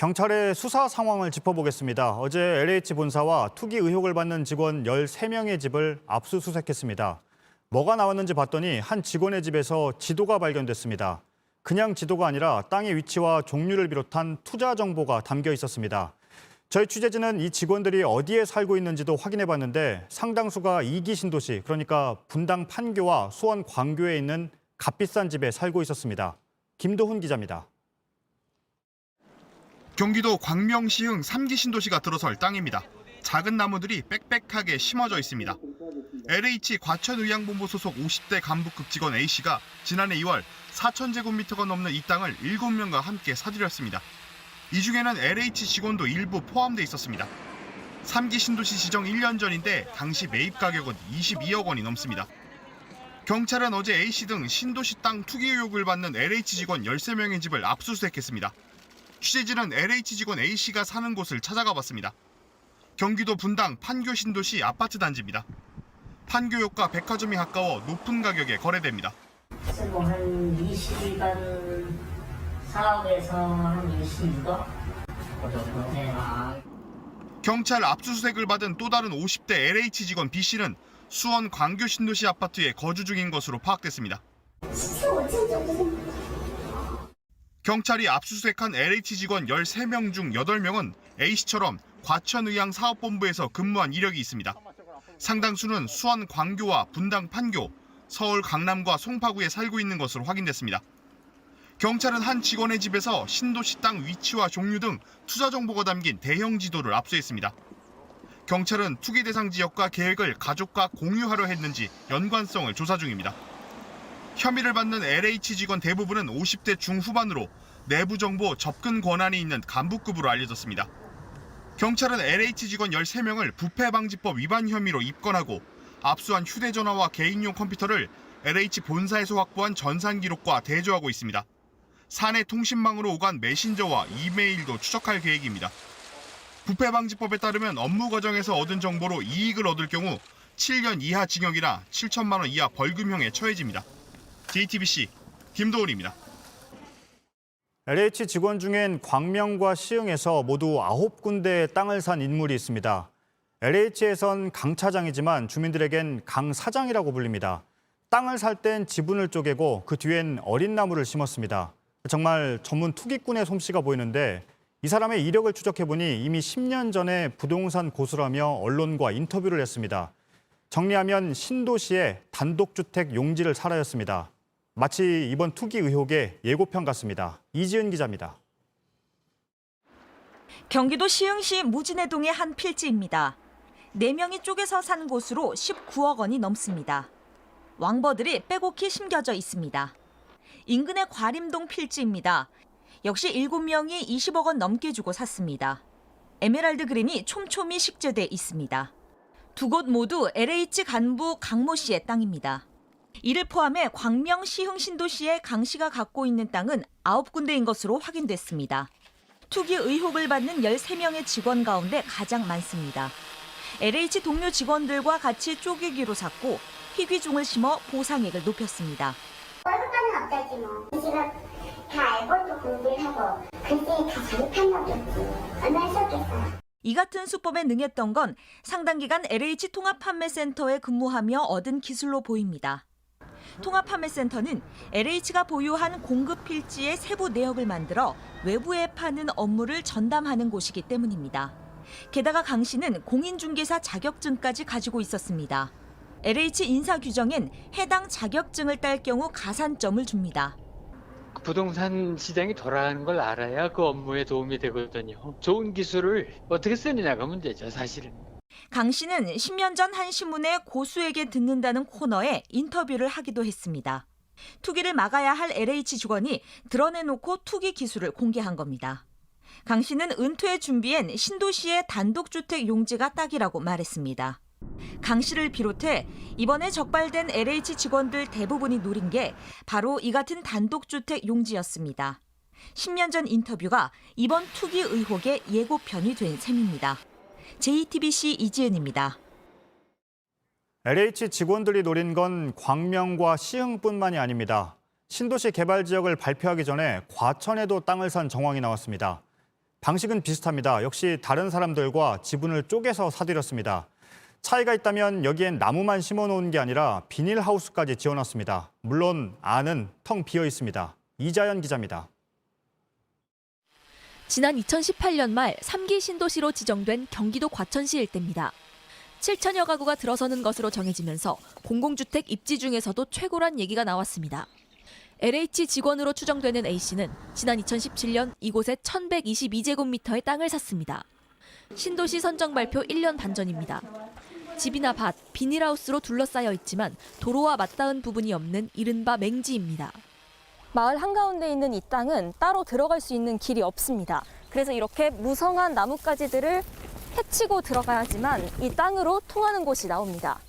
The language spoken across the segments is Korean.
경찰의 수사 상황을 짚어보겠습니다. 어제 LH 본사와 투기 의혹을 받는 직원 13명의 집을 압수수색했습니다. 뭐가 나왔는지 봤더니 한 직원의 집에서 지도가 발견됐습니다. 그냥 지도가 아니라 땅의 위치와 종류를 비롯한 투자 정보가 담겨 있었습니다. 저희 취재진은 이 직원들이 어디에 살고 있는지도 확인해봤는데 상당수가 이기 신도시, 그러니까 분당 판교와 수원 광교에 있는 값비싼 집에 살고 있었습니다. 김도훈 기자입니다. 경기도 광명시흥 3기 신도시가 들어설 땅입니다. 작은 나무들이 빽빽하게 심어져 있습니다. LH 과천의향본부 소속 50대 간부급 직원 A씨가 지난해 2월 4,000제곱미터가 넘는 이 땅을 7명과 함께 사들였습니다. 이 중에는 LH 직원도 일부 포함돼 있었습니다. 3기 신도시 지정 1년 전인데 당시 매입 가격은 22억 원이 넘습니다. 경찰은 어제 A씨 등 신도시 땅 투기 의혹을 받는 LH 직원 13명의 집을 압수수색했습니다. 취재진은 LH 직원 A씨가 사는 곳을 찾아가 봤습니다. 경기도 분당 판교 신도시 아파트 단지입니다. 판교역과 백화점이 가까워 높은 가격에 거래됩니다. 한 20간 사업에서 한 22억? 네. 경찰 압수수색을 받은 또 다른 50대 LH 직원 B씨는 수원 광교 신도시 아파트에 거주 중인 것으로 파악됐습니다. 15천 정도 됩니다. 경찰이 압수수색한 LH 직원 13명 중 8명은 A씨처럼 과천의향 사업본부에서 근무한 이력이 있습니다. 상당수는 수원 광교와 분당 판교, 서울 강남과 송파구에 살고 있는 것으로 확인됐습니다. 경찰은 한 직원의 집에서 신도시 땅 위치와 종류 등 투자 정보가 담긴 대형 지도를 압수했습니다. 경찰은 투기 대상 지역과 계획을 가족과 공유하려 했는지 연관성을 조사 중입니다. 혐의를 받는 LH 직원 대부분은 50대 중후반으로 내부 정보 접근 권한이 있는 간부급으로 알려졌습니다. 경찰은 LH 직원 13명을 부패방지법 위반 혐의로 입건하고 압수한 휴대전화와 개인용 컴퓨터를 LH 본사에서 확보한 전산 기록과 대조하고 있습니다. 사내 통신망으로 오간 메신저와 이메일도 추적할 계획입니다. 부패방지법에 따르면 업무 과정에서 얻은 정보로 이익을 얻을 경우 7년 이하 징역이나 7천만 원 이하 벌금형에 처해집니다. JTBC 김도훈입니다. LH 직원 중엔 광명과 시흥에서 모두 9군데의 땅을 산 인물이 있습니다. LH에선 강 차장이지만 주민들에겐 강 사장이라고 불립니다. 땅을 살 땐 지분을 쪼개고 그 뒤엔 어린 나무를 심었습니다. 정말 전문 투기꾼의 솜씨가 보이는데 이 사람의 이력을 추적해보니 이미 10년 전에 부동산 고수라며 언론과 인터뷰를 했습니다. 정리하면 신도시의 단독주택 용지를 살아였습니다. 마치 이번 투기 의혹의 예고편 같습니다. 이지은 기자입니다. 경기도 시흥시 무진해동의 한 필지입니다. 4명이 쪼개서 산 곳으로 19억 원이 넘습니다. 왕버들이 빼곡히 심겨져 있습니다. 인근의 과림동 필지입니다. 역시 7명이 20억 원 넘게 주고 샀습니다. 에메랄드 그린이 촘촘히 식재돼 있습니다. 두 곳 모두 LH 간부 강모 씨의 땅입니다. 이를 포함해 광명 시흥 신도시의 강 씨가 갖고 있는 땅은 9군데인 것으로 확인됐습니다. 투기 의혹을 받는 13명의 직원 가운데 가장 많습니다. LH 동료 직원들과 같이 쪼개기로 샀고 희귀종을 심어 보상액을 높였습니다. 월급받는 업자지 뭐. 지가 다 알고도 공부를 하고 글쎄 다 자립했나 보지. 얼마나 썼겠어요. 이 같은 수법에 능했던 건 상당 기간 LH 통합판매센터에 근무하며 얻은 기술로 보입니다. 통합판매센터는 LH가 보유한 공급 필지의 세부 내역을 만들어 외부에 파는 업무를 전담하는 곳이기 때문입니다. 게다가 강 씨는 공인중개사 자격증까지 가지고 있었습니다. LH 인사 규정엔 해당 자격증을 딸 경우 가산점을 줍니다. 부동산 시장이 돌아가는 걸 알아야 그 업무에 도움이 되거든요. 좋은 기술을 어떻게 쓰느냐가 문제죠, 사실은. 강 씨는 10년 전 한 신문에 고수에게 듣는다는 코너에 인터뷰를 하기도 했습니다. 투기를 막아야 할 LH 직원이 드러내놓고 투기 기술을 공개한 겁니다. 강 씨는 은퇴 준비엔 신도시의 단독주택 용지가 딱이라고 말했습니다. 강 씨를 비롯해 이번에 적발된 LH 직원들 대부분이 노린 게 바로 이 같은 단독주택 용지였습니다. 10년 전 인터뷰가 이번 투기 의혹의 예고편이 된 셈입니다. JTBC 이지은입니다. LH 직원들이 노린 건 광명과 시흥뿐만이 아닙니다. 신도시 개발 지역을 발표하기 전에 과천에도 땅을 산 정황이 나왔습니다. 방식은 비슷합니다. 역시 다른 사람들과 지분을 쪼개서 사들였습니다. 차이가 있다면 여기엔 나무만 심어놓은 게 아니라 비닐하우스까지 지어놨습니다. 물론 안은 텅 비어 있습니다. 이자연 기자입니다. 지난 2018년 말 3기 신도시로 지정된 경기도 과천시 일대입니다. 7천여 가구가 들어서는 것으로 정해지면서 공공주택 입지 중에서도 최고란 얘기가 나왔습니다. LH 직원으로 추정되는 A씨는 지난 2017년 이곳에 1,122제곱미터의 땅을 샀습니다. 신도시 선정 발표 1년 반 전입니다. 집이나 밭, 비닐하우스로 둘러싸여 있지만 도로와 맞닿은 부분이 없는 이른바 맹지입니다. 마을 한가운데 있는 이 땅은 따로 들어갈 수 있는 길이 없습니다. 그래서 이렇게 무성한 나뭇가지들을 헤치고 들어가야지만 이 땅으로 통하는 곳이 나옵니다.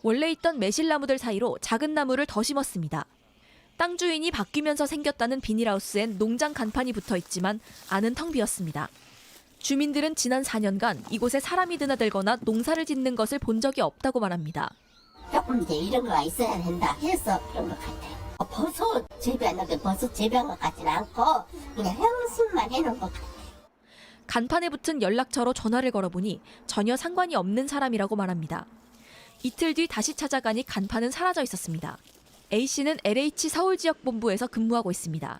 원래 있던 매실나무들 사이로 작은 나무를 더 심었습니다. 땅 주인이 바뀌면서 생겼다는 비닐하우스엔 농장 간판이 붙어 있지만 안은 텅 비었습니다. 주민들은 지난 4년간 이곳에 사람이 드나들거나 농사를 짓는 것을 본 적이 없다고 말합니다. 조금 이제 이런 거가 있어야 된다 해서 그런 것 같아요. 버섯 재배하는 게 버섯 재배한 것 같지는 않고 그냥 형식만 해놓은 것 같아요. 간판에 붙은 연락처로 전화를 걸어보니 전혀 상관이 없는 사람이라고 말합니다. 이틀 뒤 다시 찾아가니 간판은 사라져 있었습니다. A씨는 LH 서울지역본부에서 근무하고 있습니다.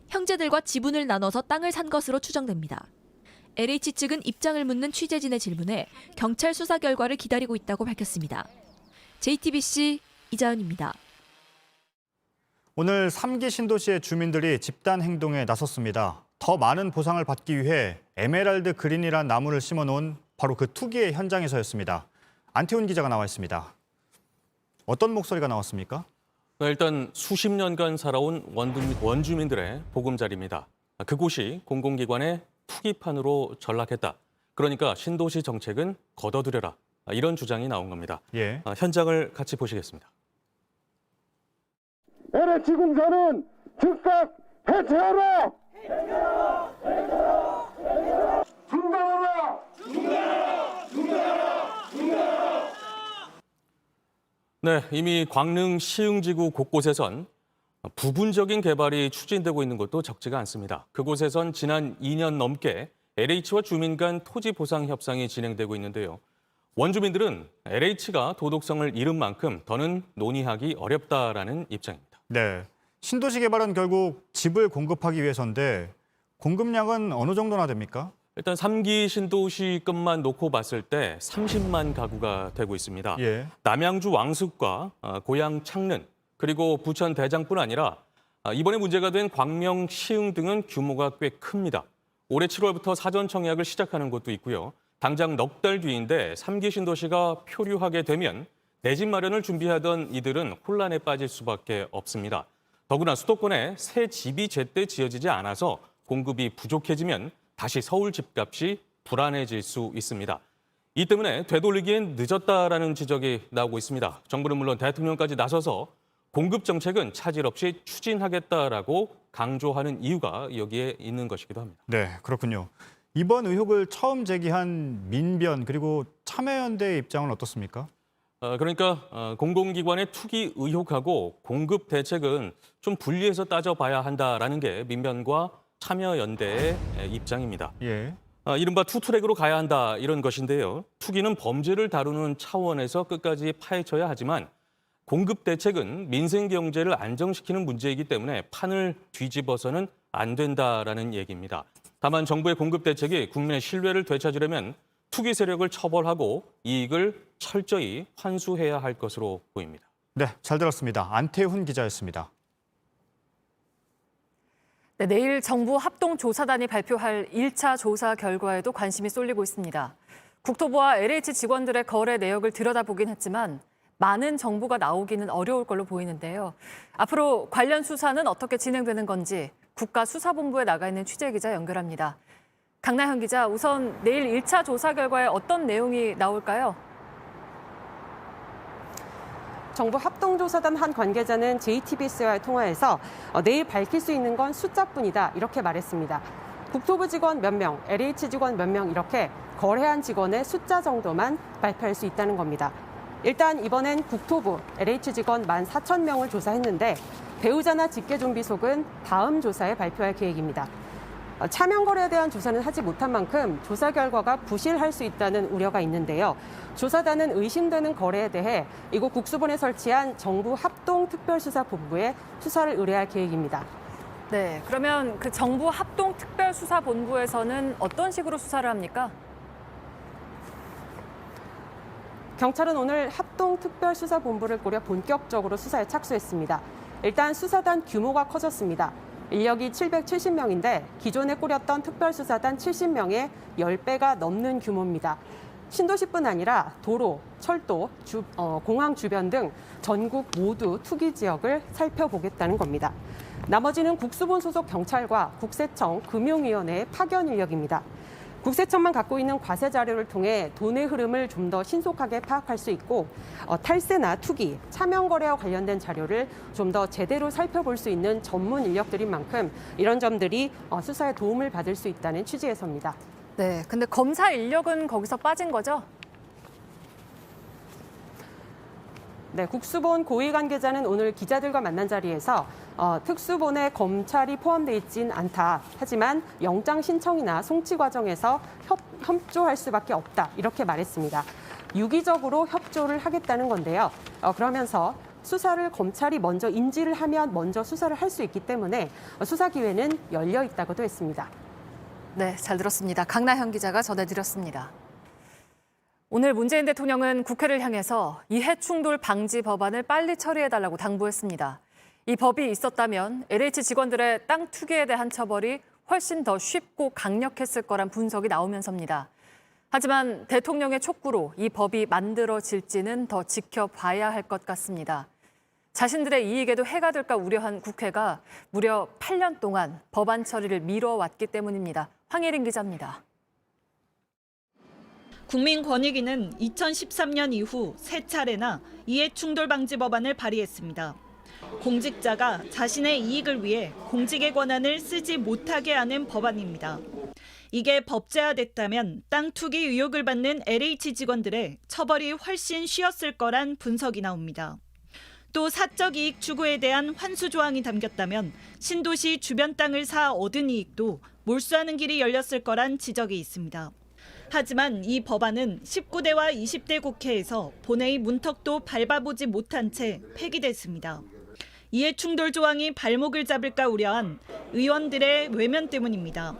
형제들과 지분을 나눠서 땅을 산 것으로 추정됩니다. LH 측은 입장을 묻는 취재진의 질문에 경찰 수사 결과를 기다리고 있다고 밝혔습니다. JTBC 이자연입니다. 오늘 3기 신도시의 주민들이 집단 행동에 나섰습니다. 더 많은 보상을 받기 위해 에메랄드 그린이란 나무를 심어놓은 바로 그 투기의 현장에서였습니다. 안태훈 기자가 나와 있습니다. 어떤 목소리가 나왔습니까? 일단 수십 년간 살아온 원주민들의 보금자리입니다. 그곳이 공공기관의 투기판으로 전락했다. 그러니까 신도시 정책은 걷어들여라. 이런 주장이 나온 겁니다. 예. 현장을 같이 보시겠습니다. LH 공사는 즉각 해체하라! 중단하라! 네, 이미 광릉 시흥지구 곳곳에선 부분적인 개발이 추진되고 있는 것도 적지가 않습니다. 그곳에선 지난 2년 넘게 LH와 주민 간 토지 보상 협상이 진행되고 있는데요. 원주민들은 LH가 도덕성을 잃은 만큼 더는 논의하기 어렵다라는 입장입니다. 네. 신도시 개발은 결국 집을 공급하기 위해서인데 공급량은 어느 정도나 됩니까? 일단 3기 신도시급만 놓고 봤을 때 30만 가구가 되고 있습니다. 예. 남양주 왕숙과 고양 창릉 그리고 부천 대장뿐 아니라 이번에 문제가 된 광명 시흥 등은 규모가 꽤 큽니다. 올해 7월부터 사전 청약을 시작하는 곳도 있고요. 당장 넉 달 뒤인데 3기 신도시가 표류하게 되면 내 집 마련을 준비하던 이들은 혼란에 빠질 수밖에 없습니다. 더구나 수도권에 새 집이 제때 지어지지 않아서 공급이 부족해지면 다시 서울 집값이 불안해질 수 있습니다. 이 때문에 되돌리기엔 늦었다라는 지적이 나오고 있습니다. 정부는 물론 대통령까지 나서서 공급 정책은 차질 없이 추진하겠다라고 강조하는 이유가 여기에 있는 것이기도 합니다. 네, 그렇군요. 이번 의혹을 처음 제기한 민변 그리고 참여연대의 입장은 어떻습니까? 그러니까 공공기관의 투기 의혹하고 공급 대책은 좀 분리해서 따져봐야 한다라는 게 민변과 참여연대의 입장입니다. 예. 이른바 투트랙으로 가야 한다 이런 것인데요. 투기는 범죄를 다루는 차원에서 끝까지 파헤쳐야 하지만 공급 대책은 민생 경제를 안정시키는 문제이기 때문에 판을 뒤집어서는 안 된다라는 얘기입니다. 다만 정부의 공급 대책이 국민의 신뢰를 되찾으려면 투기 세력을 처벌하고 이익을 철저히 환수해야 할 것으로 보입니다. 네, 잘 들었습니다. 안태훈 기자였습니다. 네, 내일 정부 합동조사단이 발표할 1차 조사 결과에도 관심이 쏠리고 있습니다. 국토부와 LH 직원들의 거래 내역을 들여다보긴 했지만 많은 정보가 나오기는 어려울 걸로 보이는데요. 앞으로 관련 수사는 어떻게 진행되는 건지 국가수사본부에 나가 있는 취재기자 연결합니다. 강나현 기자, 우선 내일 1차 조사 결과에 어떤 내용이 나올까요? 정부 합동조사단 한 관계자는 JTBC와의 통화에서 내일 밝힐 수 있는 건 숫자뿐이다 이렇게 말했습니다. 국토부 직원 몇 명, LH 직원 몇 명 이렇게 거래한 직원의 숫자 정도만 발표할 수 있다는 겁니다. 일단 이번엔 국토부, LH 직원 14,000명을 조사했는데 배우자나 직계존비속은 다음 조사에 발표할 계획입니다. 차명 거래에 대한 조사는 하지 못한 만큼 조사 결과가 부실할 수 있다는 우려가 있는데요. 조사단은 의심되는 거래에 대해 이곳 국수본에 설치한 정부 합동특별수사본부에 수사를 의뢰할 계획입니다. 네, 그러면 그 정부 합동특별수사본부에서는 어떤 식으로 수사를 합니까? 경찰은 오늘 합동특별수사본부를 꾸려 본격적으로 수사에 착수했습니다. 일단 수사단 규모가 커졌습니다. 인력이 770명인데 기존에 꾸렸던 특별수사단 70명의 10배가 넘는 규모입니다. 신도시뿐 아니라 도로, 철도, 공항 주변 등 전국 모두 투기 지역을 살펴보겠다는 겁니다. 나머지는 국수본 소속 경찰과 국세청, 금융위원회의 파견 인력입니다. 국세청만 갖고 있는 과세 자료를 통해 돈의 흐름을 좀 더 신속하게 파악할 수 있고 탈세나 투기, 차명 거래와 관련된 자료를 좀 더 제대로 살펴볼 수 있는 전문 인력들인 만큼 이런 점들이 수사에 도움을 받을 수 있다는 취지에서입니다. 네, 근데 검사 인력은 거기서 빠진 거죠? 네, 국수본 고위 관계자는 오늘 기자들과 만난 자리에서 특수본에 검찰이 포함돼 있진 않다. 하지만 영장 신청이나 송치 과정에서 협조할 수밖에 없다. 이렇게 말했습니다. 유기적으로 협조를 하겠다는 건데요. 그러면서 수사를 검찰이 먼저 인지를 하면 먼저 수사를 할 수 있기 때문에 수사 기회는 열려 있다고도 했습니다. 네, 잘 들었습니다. 강나현 기자가 전해드렸습니다. 오늘 문재인 대통령은 국회를 향해서 이해충돌 방지 법안을 빨리 처리해달라고 당부했습니다. 이 법이 있었다면 LH 직원들의 땅 투기에 대한 처벌이 훨씬 더 쉽고 강력했을 거란 분석이 나오면서입니다. 하지만 대통령의 촉구로 이 법이 만들어질지는 더 지켜봐야 할 것 같습니다. 자신들의 이익에도 해가 될까 우려한 국회가 무려 8년 동안 법안 처리를 미뤄왔기 때문입니다. 황예린 기자입니다. 국민권익위는 2013년 이후 3차례나 이해충돌 방지 법안을 발의했습니다. 공직자가 자신의 이익을 위해 공직의 권한을 쓰지 못하게 하는 법안입니다. 이게 법제화됐다면 땅 투기 의혹을 받는 LH 직원들의 처벌이 훨씬 쉬웠을 거란 분석이 나옵니다. 또 사적 이익 추구에 대한 환수 조항이 담겼다면 신도시 주변 땅을 사 얻은 이익도 몰수하는 길이 열렸을 거란 지적이 있습니다. 하지만 이 법안은 19대와 20대 국회에서 본회의 문턱도 밟아보지 못한 채 폐기됐습니다. 이해충돌 조항이 발목을 잡을까 우려한 의원들의 외면 때문입니다.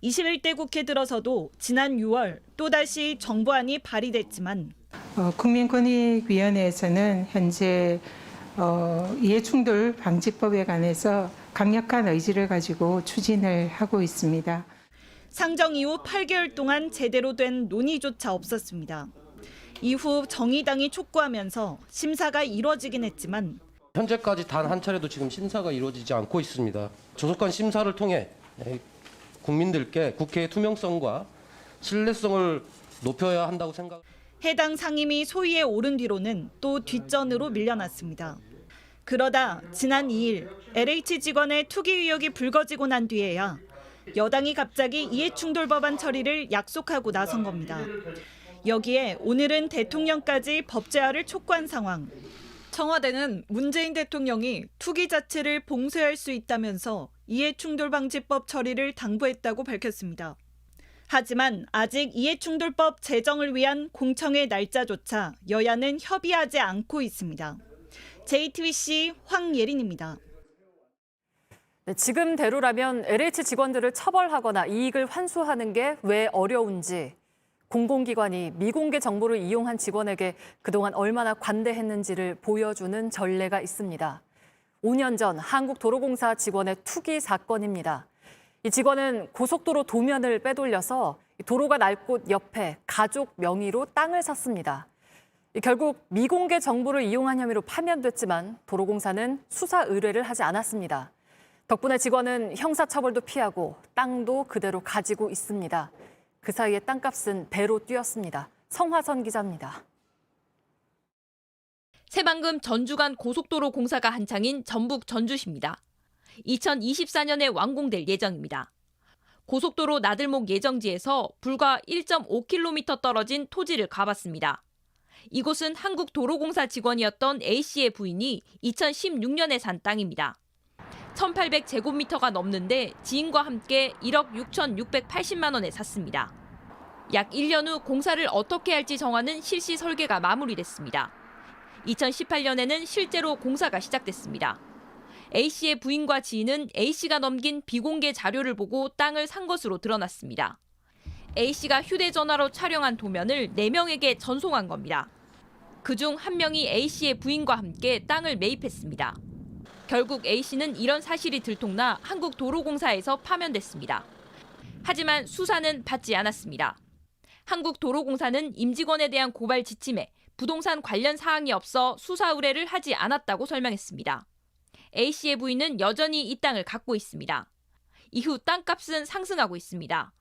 21대 국회 들어서도 지난 6월 또다시 정부안이 발의됐지만 국민권익위원회에서는 현재 이해충돌 방지법에 관해서 강력한 의지를 가지고 추진을 하고 있습니다. 상정 이후 8개월 동안 제대로 된 논의조차 없었습니다. 이후 정의당이 촉구하면서 심사가 이뤄지긴 했지만 현재까지 단 한 차례도 지금 심사가 이루어지지 않고 있습니다. 조속한 심사를 통해 국민들께 국회의 투명성과 신뢰성을 높여야 한다고 생각합니다. 해당 상임위 소위에 오른 뒤로는 또 뒷전으로 밀려났습니다. 그러다 지난 2일 LH 직원의 투기 의혹이 불거지고 난 뒤에야 여당이 갑자기 이해충돌 법안 처리를 약속하고 나선 겁니다. 여기에 오늘은 대통령까지 법제화를 촉구한 상황. 청와대는 문재인 대통령이 투기 자체를 봉쇄할 수 있다면서 이해충돌방지법 처리를 당부했다고 밝혔습니다. 하지만 아직 이해충돌법 제정을 위한 공청회 날짜조차 여야는 협의하지 않고 있습니다. JTBC 황예린입니다. 네, 지금대로라면 LH 직원들을 처벌하거나 이익을 환수하는 게 왜 어려운지, 공공기관이 미공개 정보를 이용한 직원에게 그동안 얼마나 관대했는지를 보여주는 전례가 있습니다. 5년 전 한국도로공사 직원의 투기 사건입니다. 이 직원은 고속도로 도면을 빼돌려서 도로가 날 곳 옆에 가족 명의로 땅을 샀습니다. 결국 미공개 정보를 이용한 혐의로 파면됐지만 도로공사는 수사 의뢰를 하지 않았습니다. 덕분에 직원은 형사처벌도 피하고 땅도 그대로 가지고 있습니다. 그 사이에 땅값은 배로 뛰었습니다. 성화선 기자입니다. 새방금 전주간 고속도로 공사가 한창인 전북 전주시입니다. 2024년에 완공될 예정입니다. 고속도로 나들목 예정지에서 불과 1.5km 떨어진 토지를 가봤습니다. 이곳은 한국도로공사 직원이었던 A씨의 부인이 2016년에 산 땅입니다. 1800제곱미터가 넘는데 지인과 함께 1억 6,680만 원에 샀습니다. 약 1년 후 공사를 어떻게 할지 정하는 실시 설계가 마무리됐습니다. 2018년에는 실제로 공사가 시작됐습니다. A씨의 부인과 지인은 A씨가 넘긴 비공개 자료를 보고 땅을 산 것으로 드러났습니다. A씨가 휴대전화로 촬영한 도면을 4명에게 전송한 겁니다. 그중 1명이 A씨의 부인과 함께 땅을 매입했습니다. 결국 A씨는 이런 사실이 들통나 한국도로공사에서 파면됐습니다. 하지만 수사는 받지 않았습니다. 한국도로공사는 임직원에 대한 고발 지침에 부동산 관련 사항이 없어 수사 의뢰를 하지 않았다고 설명했습니다. A씨의 부인은 여전히 이 땅을 갖고 있습니다. 이후 땅값은 상승하고 있습니다.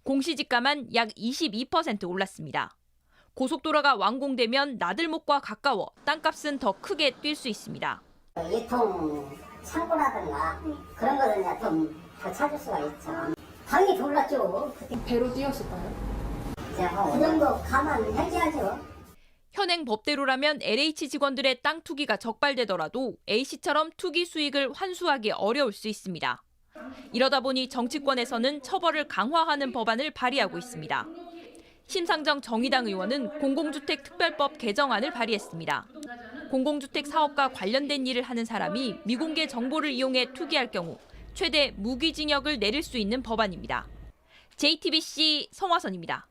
공시지가만 약 22% 올랐습니다. 고속도로가 완공되면 나들목과 가까워 땅값은 더 크게 뛸 수 있습니다. 유통 창고라든가 그런 거는 이제 좀 더 찾을 수가 있죠. 당연히 더 올랐죠. 배로 뛰었을까요? 그 정도 감안해야죠. 현행 법대로라면 LH 직원들의 땅 투기가 적발되더라도 A씨처럼 투기 수익을 환수하기 어려울 수 있습니다. 이러다 보니 정치권에서는 처벌을 강화하는 법안을 발의하고 있습니다. 심상정 정의당 의원은 공공주택 특별법 개정안을 발의했습니다. 공공주택 사업과 관련된 일을 하는 사람이 미공개 정보를 이용해 투기할 경우 최대 무기징역을 내릴 수 있는 법안입니다. JTBC 성화선입니다.